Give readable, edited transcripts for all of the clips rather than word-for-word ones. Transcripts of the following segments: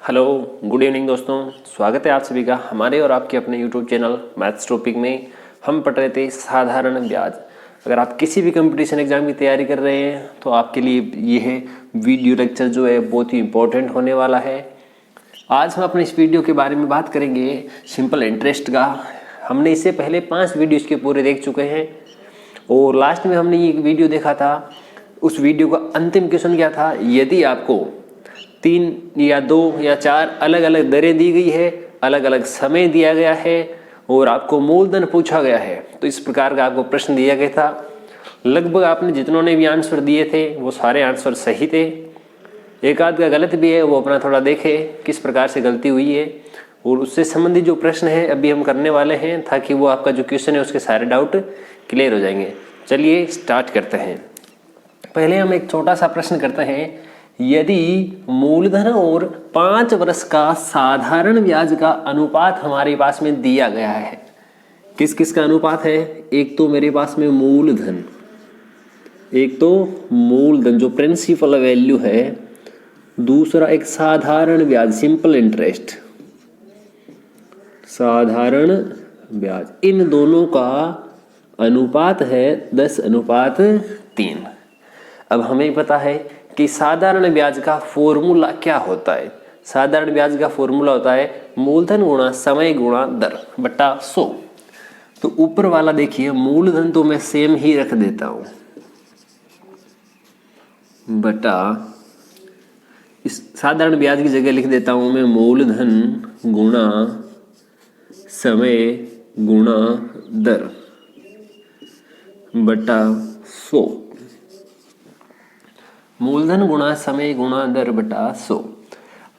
Hello, good evening दोस्तों। स्वागत है आप सभी का हमारे और आपके अपने यूट्यूब चैनल मैथ्स टॉपिक में। हम पढ़ रहे थे साधारण ब्याज। अगर आप किसी भी कंपटीशन एग्जाम की तैयारी कर रहे हैं तो आपके लिए यह वीडियो लेक्चर जो है बहुत ही इंपॉर्टेंट होने वाला है। आज हम अपने इस वीडियो के बारे में बात करेंगे सिंपल इंटरेस्ट का। हमने इससे पहले 5 वीडियो इसके पूरे देख चुके हैं और लास्ट में हमने ये वीडियो देखा था। उस वीडियो का अंतिम क्वेश्चन क्या था? यदि आपको 3 या 2 या 4 अलग अलग दरें दी गई है, अलग अलग समय दिया गया है और आपको मूलधन पूछा गया है, तो इस प्रकार का आपको प्रश्न दिया गया था। लगभग आपने जितनों ने भी आंसर दिए थे वो सारे आंसर सही थे। एक आध का गलत भी है, वो अपना थोड़ा देखे किस प्रकार से गलती हुई है और उससे संबंधित जो प्रश्न है अभी हम करने वाले हैं, ताकि वो आपका जो क्वेश्चन है उसके सारे डाउट क्लियर हो जाएंगे। चलिए स्टार्ट करते हैं। पहले हम एक छोटा सा प्रश्न करते हैं। यदि मूलधन और 5 वर्ष का साधारण ब्याज का अनुपात हमारे पास में दिया गया है, किस किस का अनुपात है? एक तो मेरे पास में मूलधन, एक तो मूलधन जो प्रिंसिपल वैल्यू है, दूसरा एक साधारण ब्याज सिंपल इंटरेस्ट, साधारण ब्याज। इन दोनों का अनुपात है 10:3। अब हमें पता है कि साधारण ब्याज का फॉर्मूला क्या होता है। साधारण ब्याज का फॉर्मूला होता है मूलधन गुणा समय गुणा दर बटा 100। तो ऊपर वाला देखिए, मूलधन तो मैं सेम ही रख देता हूं बटा, इस साधारण ब्याज की जगह लिख देता हूं मैं मूलधन गुणा समय गुणा दर बटा 100। मूलधन गुणा समय गुणा दर बटा 100।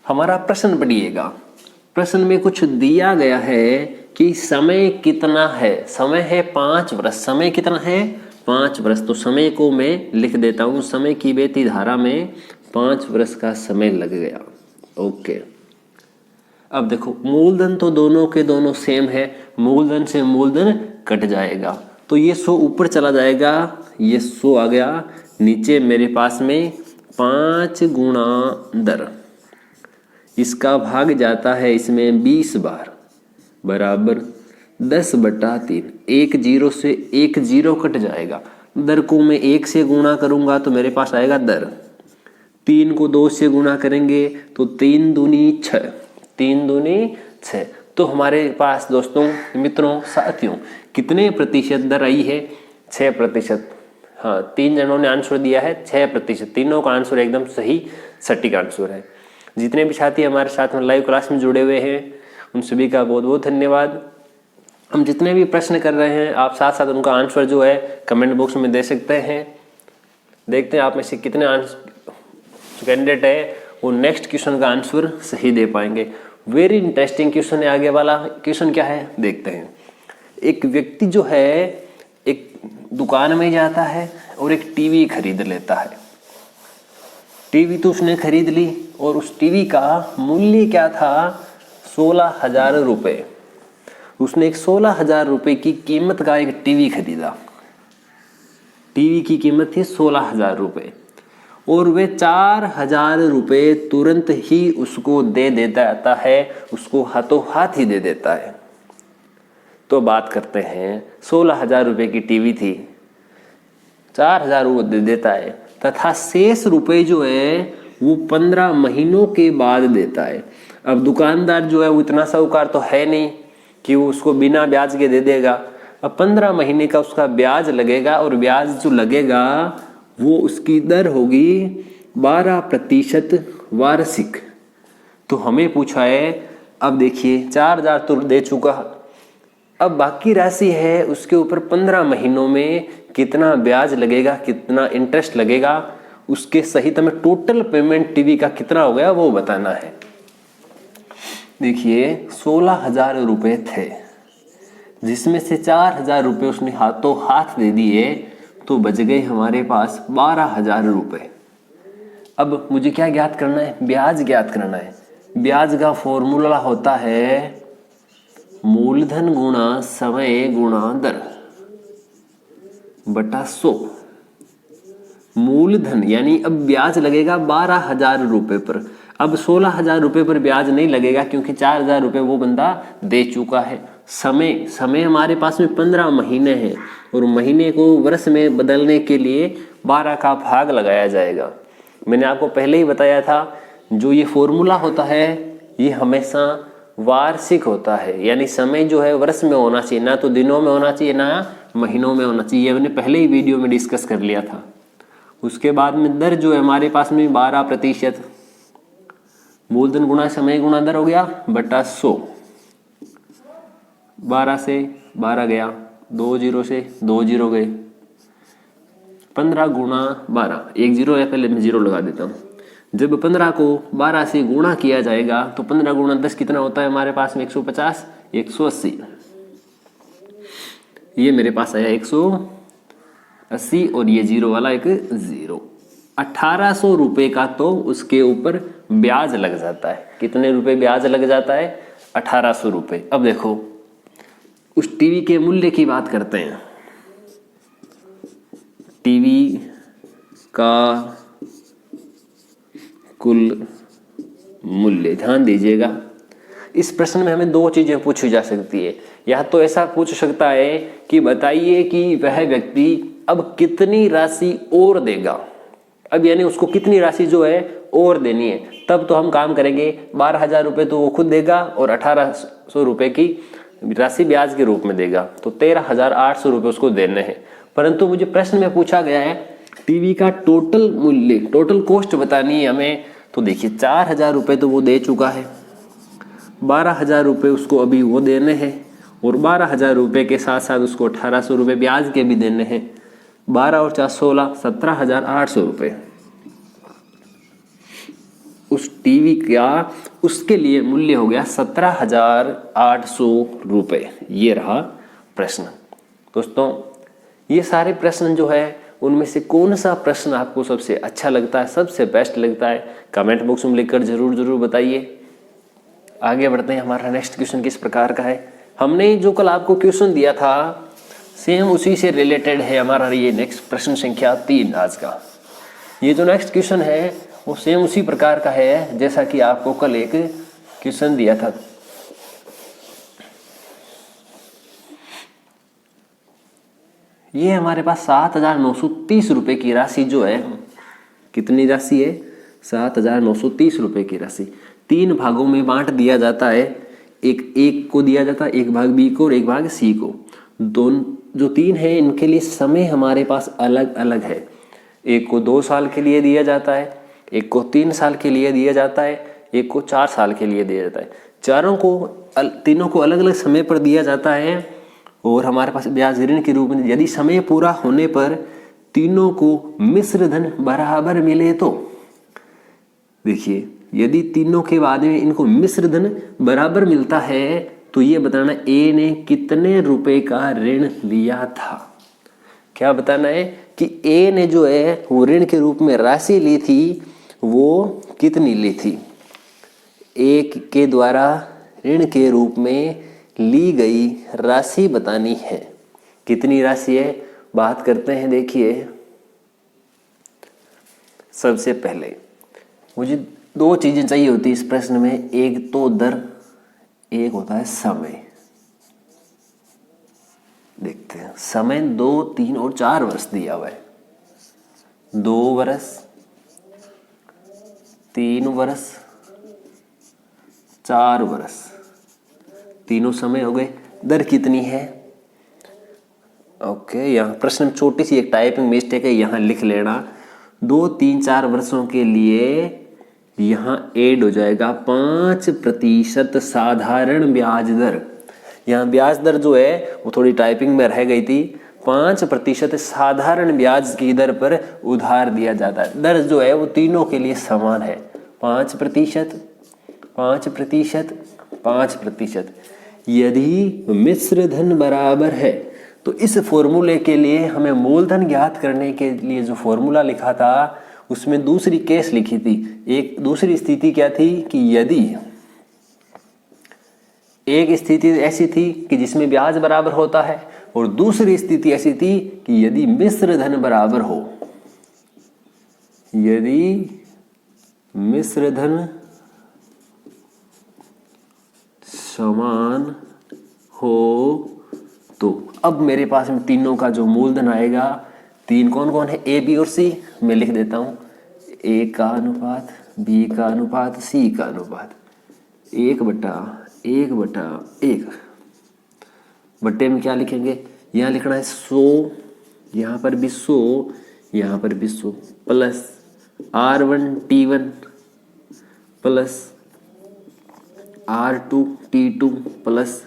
हमारा प्रश्न पढ़िएगा। प्रश्न में कुछ दिया गया है कि समय कितना है। समय है 5 वर्ष। समय कितना है? 5 वर्ष। तो समय को मैं लिख देता हूं, समय की बहती धारा में 5 वर्ष का समय लग गया। ओके, अब देखो मूलधन तो दोनों के दोनों सेम है, मूलधन से मूलधन कट जाएगा तो ये 100 ऊपर चला जाएगा, ये 100 आ गया। नीचे मेरे पास में 5 गुणा दर, इसका भाग जाता है इसमें 20 बार, बराबर 10/3। एक जीरो से एक जीरो कट जाएगा। दर को मैं 1 से गुणा करूंगा तो मेरे पास आएगा दर। 3 को 2 से गुणा करेंगे तो 3 दूनी 6, 3 दूनी 6। तो हमारे पास दोस्तों, मित्रों, साथियों कितने प्रतिशत दर आई है? 6%। हाँ, 3 जनों ने आंसर दिया है 6%। तीनों का आंसर एकदम सही सटीक आंसर है। जितने भी साथी हमारे साथ में लाइव क्लास में जुड़े हुए हैं उन सभी का बहुत बहुत धन्यवाद। हम जितने भी प्रश्न कर रहे हैं आप साथ साथ उनका आंसर जो है कमेंट बॉक्स में दे सकते हैं। देखते हैं आप में से कितने कैंडिडेट है वो नेक्स्ट क्वेश्चन का आंसर सही दे पाएंगे। वेरी इंटरेस्टिंग क्वेश्चन है आगे वाला। क्वेश्चन क्या है देखते हैं। एक व्यक्ति जो है एक दुकान में जाता है और एक टीवी खरीद लेता है। टीवी तो उसने खरीद ली और उस टीवी का मूल्य क्या था? 16,000 रुपये। उसने एक 16,000 रुपये की कीमत का एक टीवी खरीदा। टीवी की कीमत थी 16,000 रुपये और वे 4,000 रुपये तुरंत ही उसको दे देता है, उसको हाथों हाथ ही दे देता है। तो बात करते हैं, 16,000 रुपये की टीवी थी, 4,000 वो दे देता है तथा शेष रुपए जो है वो 15 महीनों के बाद देता है। अब दुकानदार जो है वो इतना साहूकार तो है नहीं कि वो उसको बिना ब्याज के दे देगा। अब 15 महीने का उसका ब्याज लगेगा और ब्याज जो लगेगा वो उसकी दर होगी 12% वार्षिक। तो हमें पूछा है, अब देखिए 4,000 तो दे चुका, अब बाकी राशि है उसके ऊपर 15 महीनों में कितना ब्याज लगेगा, कितना इंटरेस्ट लगेगा, उसके सहित हमें टोटल पेमेंट टीवी का कितना हो गया वो बताना है। देखिए 16,000 रुपये थे जिसमें से 4,000 रुपये उसने हाथों हाथ दे दिए तो बच गए हमारे पास 12,000 रुपये। अब मुझे क्या ज्ञात करना है? ब्याज ज्ञात करना है। ब्याज का फॉर्मूला होता है मूलधन गुणा समय गुणा दर बटा 100। मूलधन यानी अब ब्याज लगेगा 12,000 रुपये पर। अब 16,000 रुपये पर ब्याज नहीं लगेगा क्योंकि 4,000 रुपये वो बंदा दे चुका है। समय हमारे पास में 15 महीने हैं और महीने को वर्ष में बदलने के लिए 12 का भाग लगाया जाएगा। मैंने आपको पहले ही बताया था जो ये फॉर्मूला होता है ये हमेशा वार्षिक होता है, यानी समय जो है वर्ष में होना चाहिए, ना तो दिनों में होना चाहिए ना महीनों में होना चाहिए। मैंने पहले ही वीडियो में डिस्कस कर लिया था। उसके बाद में दर जो है हमारे पास में 12%, मूलधन गुणा समय गुणा दर हो गया बटा 100। 12 से 12 गया, 2 जीरो से 2 जीरो गए, 15 गुणा 12, 1 जीरो है, पहले मैं जीरो लगा देता हूँ। जब 15 को 12 से गुणा किया जाएगा तो 15 गुणा 10 कितना होता है हमारे पास में 150, 180। ये मेरे पास आया 180 और ये जीरो वाला एक जीरो। 1800 रुपये का तो उसके ऊपर ब्याज लग जाता है। कितने रुपए ब्याज लग जाता है? 1800 रुपये। अब देखो उस टीवी के मूल्य की बात करते हैं। टीवी का कुल मूल्य, ध्यान दीजिएगा इस प्रश्न में हमें दो चीजें पूछी जा सकती है। या तो ऐसा पूछ सकता है कि बताइए कि वह व्यक्ति अब कितनी राशि और देगा, अब यानी उसको कितनी राशि जो है और देनी है। तब तो हम काम करेंगे 12,000 रुपये तो वो खुद देगा और 1800 रुपये की राशि ब्याज के रूप में देगा, तो 13,800 रुपये उसको देने हैं। परंतु मुझे प्रश्न में पूछा गया है टीवी का टोटल मूल्य, टोटल कॉस्ट बतानी है हमें। तो देखिए 4,000 रुपये तो वो दे चुका है, 12,000 रुपये उसको अभी वो देने हैं और 12,000 रुपये के साथ साथ उसको 1800 रुपये ब्याज के भी देने हैं। 12 और 4 16, 17,800 रुपये उस टीवी का उसके लिए मूल्य हो गया 17,800 रुपये। ये रहा प्रश्न। दोस्तों ये सारे प्रश्न जो है उनमें से कौन सा प्रश्न आपको सबसे अच्छा लगता है, सबसे बेस्ट लगता है, कमेंट बॉक्स में लिखकर जरूर बताइए। आगे बढ़ते हैं। हमारा नेक्स्ट क्वेश्चन किस प्रकार का है? हमने जो कल आपको क्वेश्चन दिया था सेम उसी से रिलेटेड है हमारा ये नेक्स्ट प्रश्न संख्या 3 आज का। ये जो नेक्स्ट क्वेश्चन है वो सेम उसी प्रकार का है जैसा कि आपको कल एक क्वेश्चन दिया था। ये हमारे पास 7,930 रुपये की राशि जो है, कितनी राशि है? 7,930 रुपये की राशि 3 भागों में बांट दिया जाता है। एक को दिया जाता है, एक भाग बी को और एक भाग सी को। दोनों जो 3 है इनके लिए समय हमारे पास अलग अलग है। एक को 2 साल के लिए दिया जाता है, एक को 3 साल के लिए दिया जाता है, एक को 4 साल के लिए दिया जाता है। तीनों को अलग अलग समय पर दिया जाता है और हमारे पास ब्याज ऋण के रूप में यदि समय पूरा होने पर तीनों को मिश्र धन बराबर मिले तो देखिए यदि तीनों के बाद में इनको मिश्र धन बराबर मिलता है तो ये बताना ए ने कितने रुपए का ऋण लिया था। क्या बताना है कि ए ने जो है वो ऋण के रूप में राशि ली थी, वो कितनी ली थी। ए के द्वारा ऋण के रूप में ली गई राशि बतानी है। कितनी राशि है बात करते हैं। देखिए सबसे पहले मुझे 2 चीजें चाहिए होती है इस प्रश्न में, एक तो दर, एक होता है समय। देखते हैं समय 2, 3 और 4 वर्ष दिया हुआ है। 2 वर्ष, 3 वर्ष, 4 वर्ष, तीनों समय हो गए। दर कितनी है? ओके, यहाँ प्रश्न में छोटी सी एक टाइपिंग मिस्टेक है, यहाँ लिख लेना। 2, 3, 4 वर्षों के लिए यहाँ ऐड हो जाएगा 5% साधारण ब्याज दर। यहाँ ब्याज दर जो है वो थोड़ी टाइपिंग में रह गई थी। 5% साधारण ब्याज की दर पर उधार दिया जाता है। दर जो है वो तीनों के लिए समान है, 5%, 5%, 5%। यदि मिश्र धन बराबर है तो इस फॉर्मूले के लिए हमें मूलधन ज्ञात करने के लिए जो फॉर्मूला लिखा था उसमें दूसरी केस लिखी थी। एक दूसरी स्थिति क्या थी कि यदि एक स्थिति ऐसी थी कि जिसमें ब्याज बराबर होता है और दूसरी स्थिति ऐसी थी कि यदि मिश्र धन बराबर हो, यदि मिश्र धन समान हो तो अब मेरे पास में तीनों का जो मूलधन आएगा, तीन कौन कौन है, ए बी और सी, मैं लिख देता हूँ ए का अनुपात, बी का अनुपात, सी का अनुपात, 1/1 बट्टे में क्या लिखेंगे, यहाँ लिखना है 100, यहाँ पर भी 100, यहाँ पर भी 100 plus R1T1 plus R2T2 plus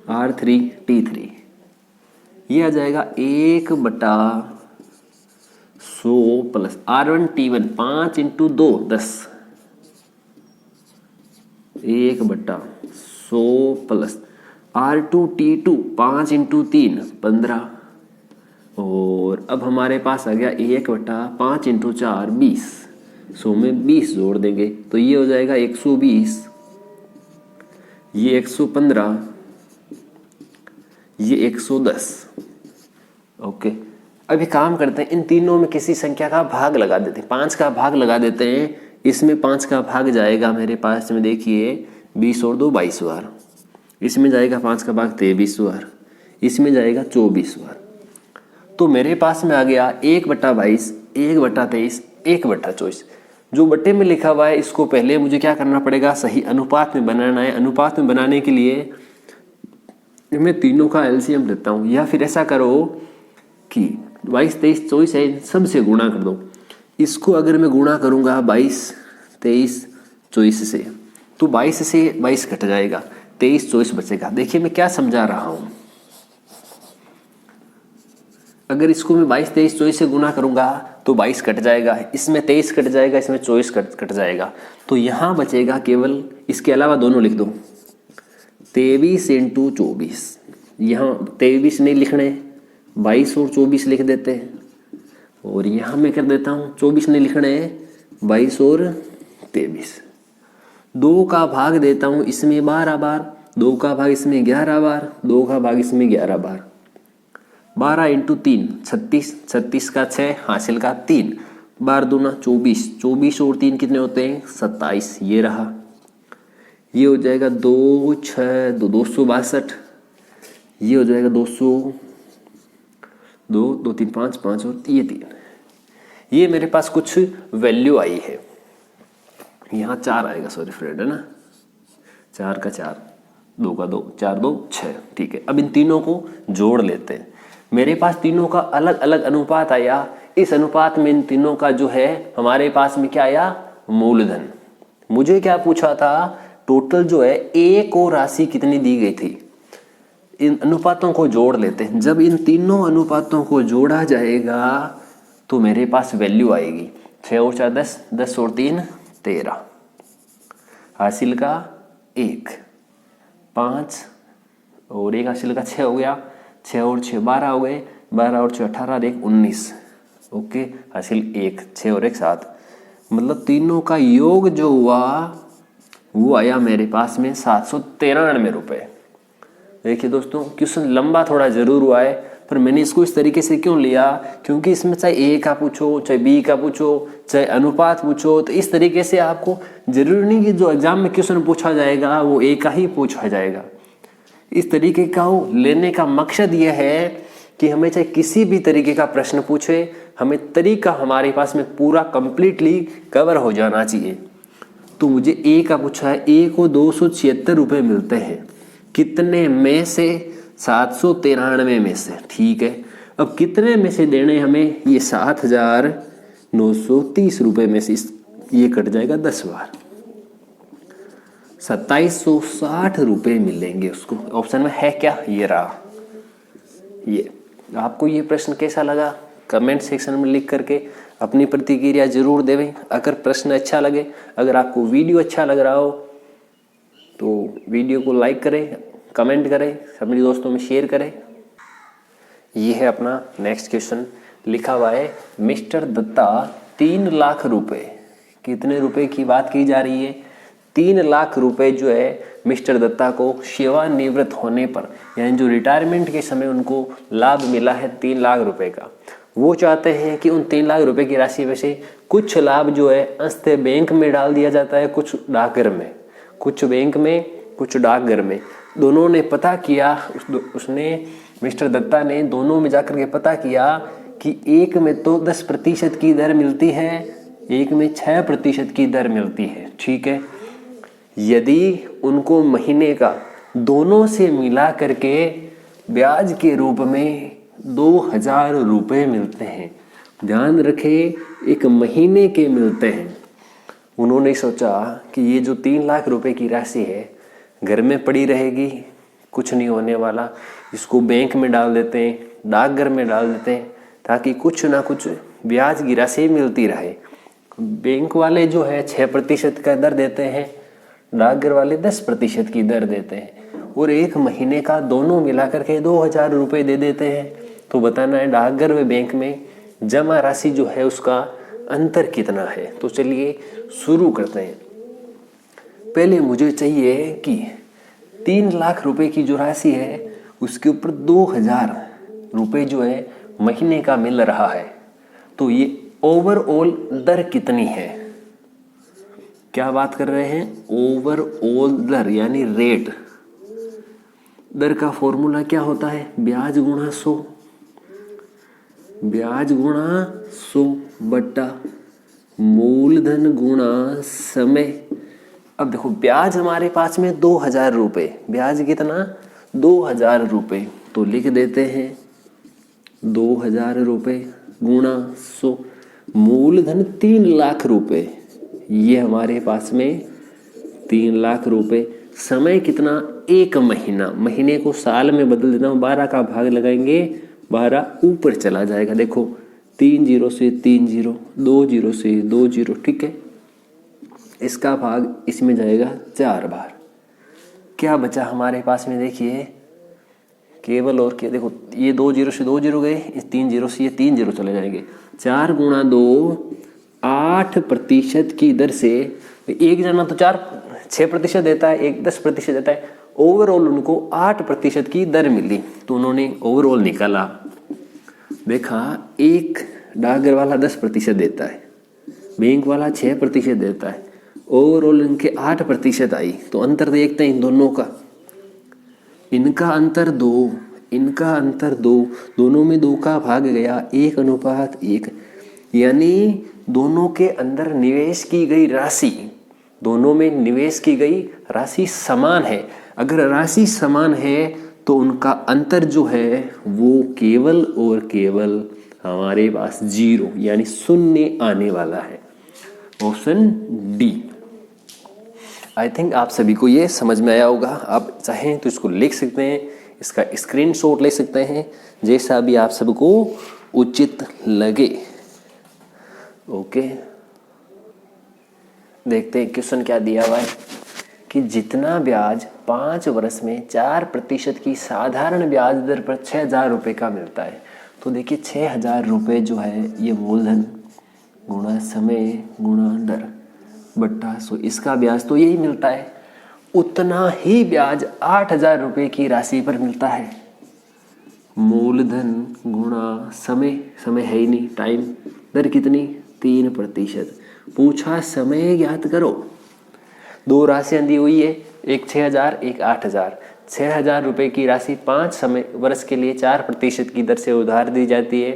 R3T3, ये आ जाएगा 1/100 प्लस R1T1 5 × 2 10, 1/100 प्लस R2T2 5 × 3 15, और अब हमारे पास आ गया 1/5 × 4 20, 100 में 20 जोड़ देंगे तो ये हो जाएगा 120, ये 115, ये 110। ओके, अभी काम करते हैं, इन तीनों में किसी संख्या का भाग लगा देते हैं, 5 का भाग लगा देते हैं। इसमें 5 का भाग जाएगा मेरे पास में, देखिए 20 और 2 22 बार, इसमें जाएगा 5 का भाग 23 बार, इसमें जाएगा 24 बार। तो मेरे पास में आ गया 1/22, 1/23, 1/24। जो बट्टे में लिखा हुआ है इसको पहले मुझे क्या करना पड़ेगा, सही अनुपात में बनाना है। अनुपात में बनाने के लिए मैं तीनों का एलसीएम लेता हूँ, या फिर ऐसा करो कि 22, 23, 24 है, सबसे गुणा कर दो। इसको अगर मैं गुणा करूँगा 22, 23, 24 से, तो 22 से 22 कट जाएगा, 23, 24 बचेगा। देखिए मैं क्या समझा रहा हूँ, अगर इसको मैं 22, 23, 24 से गुणा करूँगा तो 22 कट जाएगा, इसमें 23 कट जाएगा, इसमें 24 कट जाएगा, तो यहाँ बचेगा केवल, इसके अलावा दोनों लिख दो 23 × 24। यहाँ 23 नहीं लिखने, 22 और 24 लिख देते हैं, और यहाँ मैं कर देता हूँ 24 नहीं लिखने, 22 और 23। 2 का भाग देता हूँ इसमें 12 बार, 2 का भाग इसमें 11 बार, 2 का भाग इसमें 11 बार, 12 × 3 36, 36 का 6 हासिल का 3, 12 दूना 24, 24 और 3 कितने होते हैं 27, ये रहा। ये हो जाएगा 2 6 262, ये हो जाएगा 200 2 2 3 5 5 और ये 3। ये मेरे पास कुछ वैल्यू आई है, यहाँ 4 आएगा, सॉरी फ्रेंड, है ना, 4 का 4, 2 का 2, 4 2 6, ठीक है। अब इन तीनों को जोड़ लेते हैं। मेरे पास तीनों का अलग अलग अनुपात आया, इस अनुपात में इन तीनों का जो है हमारे पास में क्या आया, मूलधन। मुझे क्या पूछा था, टोटल जो है ए को राशि कितनी दी गई थी। इन अनुपातों को जोड़ लेते हैं, जब इन तीनों अनुपातों को जोड़ा जाएगा तो मेरे पास वैल्यू आएगी 6 और 4 10, 10 और 3 13, हासिल का 1 5 और 1 हासिल का 6 हो गया, 6 और 6 12 हो गए, 12 और 6 18 और 1 19, ओके, हासिल 1, 6 और 1 7, मतलब तीनों का योग जो हुआ वो आया मेरे पास में 793 रुपये। देखिए दोस्तों, क्वेश्चन लंबा थोड़ा ज़रूर हुआ है, पर मैंने इसको इस तरीके से क्यों लिया, क्योंकि इसमें चाहे ए का पूछो, चाहे बी का पूछो, चाहे अनुपात पूछो, तो इस तरीके से आपको जरूरी नहीं कि जो एग्जाम में क्वेश्चन पूछा जाएगा वो ए का ही पूछा जाएगा। इस तरीके का लेने का मकसद यह है कि हमें चाहे किसी भी तरीके का प्रश्न पूछे, हमें तरीका हमारे पास में पूरा कंप्लीटली कवर हो जाना चाहिए। तो मुझे ए का पूछा है, ए को 276 रुपये मिलते हैं, कितने में से 793 में से, ठीक है। अब कितने में से देने हमें, ये 7,930 रुपये में से ये कट जाएगा 10 बार, 2760 रुपये मिलेंगे उसको। ऑप्शन में है क्या, ये रहा। ये आपको ये प्रश्न कैसा लगा, कमेंट सेक्शन में लिख करके अपनी प्रतिक्रिया जरूर देवें। अगर प्रश्न अच्छा लगे, अगर आपको वीडियो अच्छा लग रहा हो तो वीडियो को लाइक करें, कमेंट करें, अपने दोस्तों में शेयर करें। ये है अपना नेक्स्ट क्वेश्चन, लिखा हुआ है मिस्टर दत्ता 3 लाख रुपए, कितने रुपए की बात की जा रही है, 3 लाख रुपए जो है मिस्टर दत्ता को सेवानिवृत्त होने पर, यानी जो रिटायरमेंट के समय उनको लाभ मिला है 3 लाख रुपए का, वो चाहते हैं कि उन 3 लाख रुपए की राशि में से कुछ लाभ जो है अंततः बैंक में डाल दिया जाता है, कुछ डाकघर में, कुछ बैंक में कुछ डाकघर में। दोनों ने पता किया, उसने मिस्टर दत्ता ने दोनों में जाकर के पता किया कि एक में तो 10% की दर मिलती है, एक में 6% की दर मिलती है। ठीक है, यदि उनको महीने का दोनों से मिला करके ब्याज के रूप में 2000 रुपये मिलते हैं, ध्यान रखें एक महीने के मिलते हैं, उन्होंने सोचा कि ये जो 3 लाख रुपए की राशि है घर में पड़ी रहेगी, कुछ नहीं होने वाला, इसको बैंक में डाल देते हैं, डाकघर में डाल देते हैं, ताकि कुछ ना कुछ ब्याज की राशि मिलती रहे। बैंक वाले जो है 6% का दर देते हैं, डाकघर वाले 10% की दर देते हैं, और एक महीने का दोनों मिलाकर के 2000 रुपये दे देते हैं। तो बताना है डाकघर व बैंक में जमा राशि जो है उसका अंतर कितना है। तो चलिए शुरू करते हैं। पहले मुझे चाहिए कि 3 लाख रुपए की जो राशि है उसके ऊपर 2000 रुपये जो है महीने का मिल रहा है, तो ये ओवरऑल दर कितनी है? क्या बात कर रहे हैं? ओवरऑल दर यानी रेट। दर का फॉर्मूला क्या होता है? ब्याज गुणा 100, ब्याज गुणा 100 बट्टा मूलधन गुणा समय। अब देखो ब्याज हमारे पास में 2000 रुपये, ब्याज कितना? 2000 रुपये, तो लिख देते हैं 2000 रुपये गुणा 100, मूलधन 3 लाख रुपये, ये हमारे पास में 3 लाख रुपये। समय कितना? 1 महीना, महीने को साल में बदल देना हूँ, 12 का भाग लगाएंगे, 12 ऊपर चला जाएगा। देखो 3 0 से 3 0, 2 0 से 2 0, ठीक है, इसका भाग इसमें जाएगा 4 बार। क्या बचा हमारे पास में? देखिए केवल और क्या, देखो ये 2 0 से 2 0 गए, इस 3 0 से ये 3 0 चले जाएंगे। 4 गुणा 2 8% की दर से, एक जना तो 6% देता है, एक 10% देता है, ओवरऑल उनको 8% की दर मिली। तो उन्होंने ओवरऑल निकाला, देखा एक डाकघर वाला 10% देता है, बैंक वाला 6% देता है, ओवरऑल इनके 8% आई। तो अंतर देखते हैं इन दोनों का, इनका अंतर 2, इनका अंतर 2, दोनों में 2 का भाग गया, 1:1, यानी दोनों के अंदर निवेश की गई राशि, दोनों में निवेश की गई राशि समान है। अगर राशि समान है तो उनका अंतर जो है वो केवल और केवल हमारे पास 0 यानी 0 आने वाला है। Option D. आई थिंक आप सभी को ये समझ में आया होगा। आप चाहें तो इसको लिख सकते हैं, इसका स्क्रीनशॉट ले सकते हैं, जैसा भी आप सबको उचित लगे। ओके, देखते हैं क्वेश्चन क्या दिया हुआ है कि जितना ब्याज 5 वर्ष में 4% की साधारण ब्याज दर पर 6000 रुपये का मिलता है। तो देखिए 6000 रुपये जो है ये मूलधन गुणा समय गुणा दर बट्टा 100, इसका ब्याज तो यही मिलता है। उतना ही ब्याज 8000 रुपये की राशि पर मिलता है। मूलधन गुणा समय, समय है ही नहीं, टाइम, दर कितनी? 3%। पूछा समय ज्ञात करो। 2 राशियां दी हुई है, एक 6000 एक 8000। 6000 रुपये की राशि 5 समय वर्ष के लिए 4% की दर से उधार दी जाती है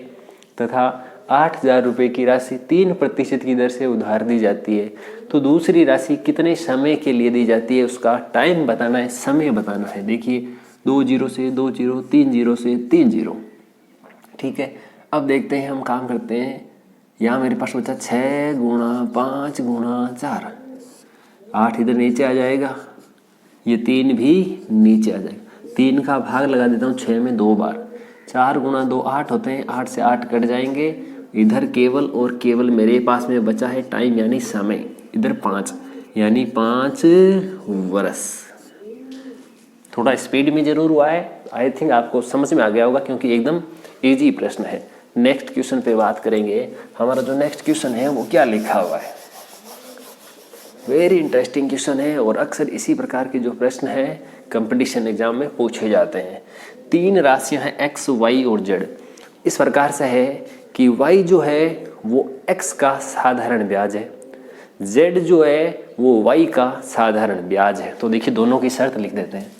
तथा 8000 रुपये की राशि 3% की दर से उधार दी जाती है। तो दूसरी राशि कितने समय के लिए दी जाती है, उसका टाइम बताना है, समय बताना है। देखिए 2 0 से 2 0, 3 0 से 3 0, ठीक है। अब देखते हैं, हम काम करते हैं। यहाँ मेरे पास बचा 6 गुणा 5 गुणा 4, 8 इधर नीचे आ जाएगा, ये 3 भी नीचे आ जाएगा। 3 का भाग लगा देता हूँ 6 में 2 बार, 4 गुणा 2 8 होते हैं, 8 से 8 कट जाएंगे। इधर केवल और केवल मेरे पास में बचा है टाइम यानी समय, इधर 5 यानी 5 वर्ष। थोड़ा स्पीड में जरूर हुआ है, आई थिंक आपको समझ में आ गया होगा क्योंकि एकदम इजी प्रश्न है। नेक्स्ट क्वेश्चन पे बात करेंगे। हमारा जो नेक्स्ट क्वेश्चन है वो क्या लिखा हुआ है, वेरी इंटरेस्टिंग क्वेश्चन है और अक्सर इसी प्रकार के जो प्रश्न है कंपटीशन एग्जाम में पूछे जाते हैं। 3 राशियां हैं x, y और z। इस प्रकार से है कि y जो है वो x का साधारण ब्याज है, z जो है वो y का साधारण ब्याज है। तो देखिए दोनों की शर्त लिख देते हैं।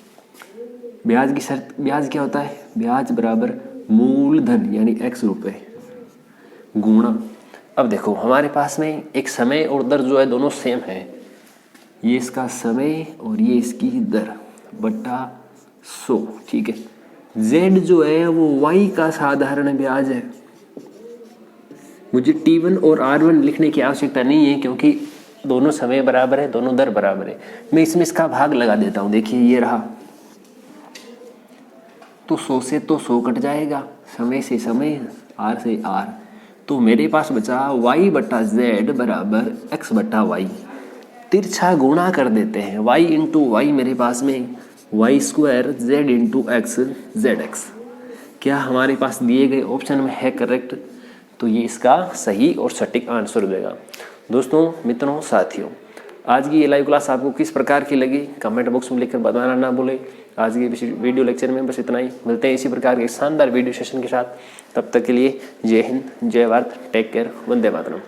ब्याज की शर्त, ब्याज क्या होता है, ब्याज बराबर मूलधन यानी x रुपए गुणा, अब देखो हमारे पास में एक समय और दर जो है दोनों सेम है, ये इसका समय और ये इसकी दर बटा 100, ठीक है। z जो है वो y का साधारण ब्याज है। मुझे T1 और R1 लिखने की आवश्यकता नहीं है क्योंकि दोनों समय बराबर है, दोनों दर बराबर है। मैं इसमें इसका भाग लगा देता हूँ, देखिए ये रहा, तो 100 से तो 100 कट जाएगा, समय से समय, R से R, तो मेरे पास बचा y बटा z बराबर x बटा y। तिरछा गुणा कर देते हैं, y इंटू वाई मेरे पास में y square z into x z x. क्या हमारे पास दिए गए ऑप्शन में है करेक्ट? तो ये इसका सही और सटीक आंसर देगा। दोस्तों, मित्रों, साथियों, आज की ये लाइव क्लास आपको किस प्रकार की लगी कमेंट बॉक्स में लिखकर बताना ना भूलें। आज की वीडियो लेक्चर में बस इतना ही, मिलते हैं इसी प्रकार के शानदार वीडियो सेशन के साथ। तब तक के लिए जय हिंद, जय भारत, टेक केयर, वंदे मातरम।